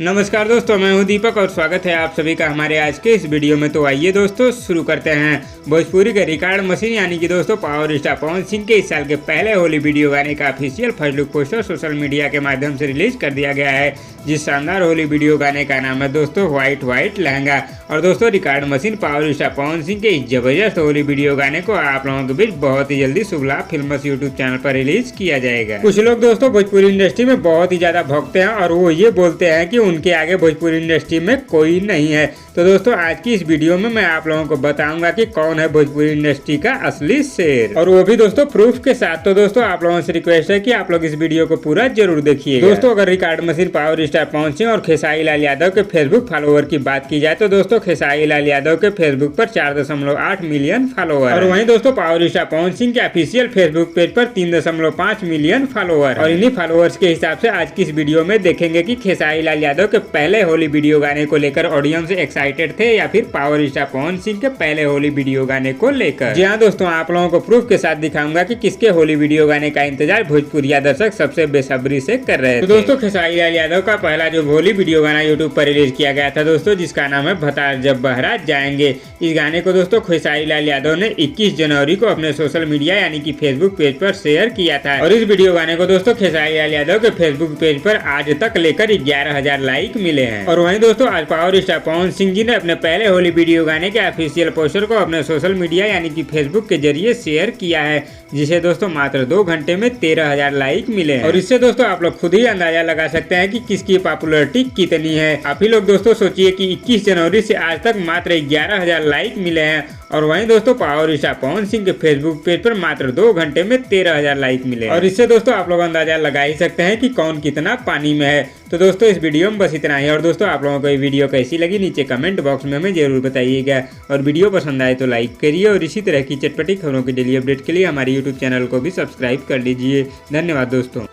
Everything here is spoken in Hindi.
नमस्कार दोस्तों, मैं हूं दीपक और स्वागत है आप सभी का हमारे आज के इस वीडियो में। तो आइए दोस्तों शुरू करते हैं। भोजपुरी के रिकॉर्ड मशीन यानी कि दोस्तों पावर स्टार पवन सिंह के इस साल के पहले होली वीडियो गाने का official first look poster social media के माध्यम से रिलीज कर दिया गया है। जिस शानदार होली वीडियो गाने का नाम है दोस्तों व्हाइट लहंगा। और दोस्तों record machine power star Pawan Singh के इस जबरदस्त होली वीडियो गाने को आप लोगों के बीच बहुत ही जल्दी शुभ लाभ फिल्म्स यूट्यूब चैनल पर रिलीज किया जाएगा। कुछ लोग दोस्तों भोजपुरी इंडस्ट्री में बहुत ही ज्यादा भौंकते हैं और वो ये बोलते हैं कि उनके आगे भोजपुरी इंडस्ट्री में कोई नहीं है। तो दोस्तों आज की इस वीडियो में मैं आप लोगों को बताऊंगा कि कौन है भोजपुरी इंडस्ट्री का असली शेर, और वो भी दोस्तों प्रूफ के साथ। तो दोस्तों आप लोगों से रिक्वेस्ट है कि आप लोग इस वीडियो को पूरा जरूर देखिए। दोस्तों अगर record machine power star Pawan Singh और खेसारी लाल यादव के फेसबुक फॉलोअर की बात की जाए तो दोस्तों खेसारी लाल यादव के फेसबुक पर 4.8 मिलियन फॉलोअर, और वहीं दोस्तों पावर स्टार पवन सिंह के ऑफिशियल फेसबुक पेज पर 3.5 मिलियन फॉलोअर। और इन्हीं फॉलोअर्स के हिसाब से आज की इस वीडियो में देखेंगे कि खेसारी लाल यादव के पहले होली वीडियो गाने को लेकर ऑडियंस एक्साइटेड थे या फिर पावर स्टार पवन सिंह के पहले होली वीडियो गाने को लेकर। जी हाँ दोस्तों, आप लोगों को प्रूफ के साथ दिखाऊंगा कि किसके होली वीडियो गाने का इंतजार भोजपुरिया दर्शक सबसे बेसब्री से कर रहे थे। तो दोस्तों खेसारी लाल यादव का पहला जो होली वीडियो गाना यूट्यूब पर रिलीज किया गया था दोस्तों, जिसका नाम है भतार जब बहरात जाएंगे। इस गाने को दोस्तों खेसारी लाल यादव ने 21 जनवरी को अपने सोशल मीडिया यानी कि फेसबुक पेज पर शेयर किया था। और इस वीडियो गाने को दोस्तों खेसारी लाल यादव के फेसबुक पेज पर आज तक लेकर 11,000 लाइक मिले हैं। और वहीं दोस्तों आज पावर स्टार पवन सिंह जी ने अपने पहले होली वीडियो गाने के ऑफिशियल पोस्टर को अपने सोशल मीडिया यानी कि फेसबुक के जरिए शेयर किया है, जिसे दोस्तों मात्र 2 घंटे में 13,000 लाइक मिले हैं। और इससे दोस्तों आप लोग खुद ही अंदाजा लगा सकते हैं कि किसकी पॉपुलैरिटी कितनी है। आप ही लोग दोस्तों सोचिए कि 21 जनवरी से आज तक मात्र 11,000 लाइक मिले हैं, और वहीं दोस्तों पावर स्टार पवन सिंह के फेसबुक पेज पर मात्र 2 घंटे में 13,000 लाइक मिले। और इससे दोस्तों आप लोग अंदाजा लगा ही सकते हैं कि कौन कितना पानी में है। तो दोस्तों इस वीडियो में बस इतना ही। और दोस्तों आप लोगों को ये वीडियो कैसी लगी नीचे कमेंट बॉक्स में हमें जरूर बताइएगा, और वीडियो पसंद आए तो लाइक करिए, और इसी तरह की चटपटी खबरों की डेली अपडेट के लिए हमारे यूट्यूब चैनल को भी सब्सक्राइब कर लीजिए। धन्यवाद दोस्तों।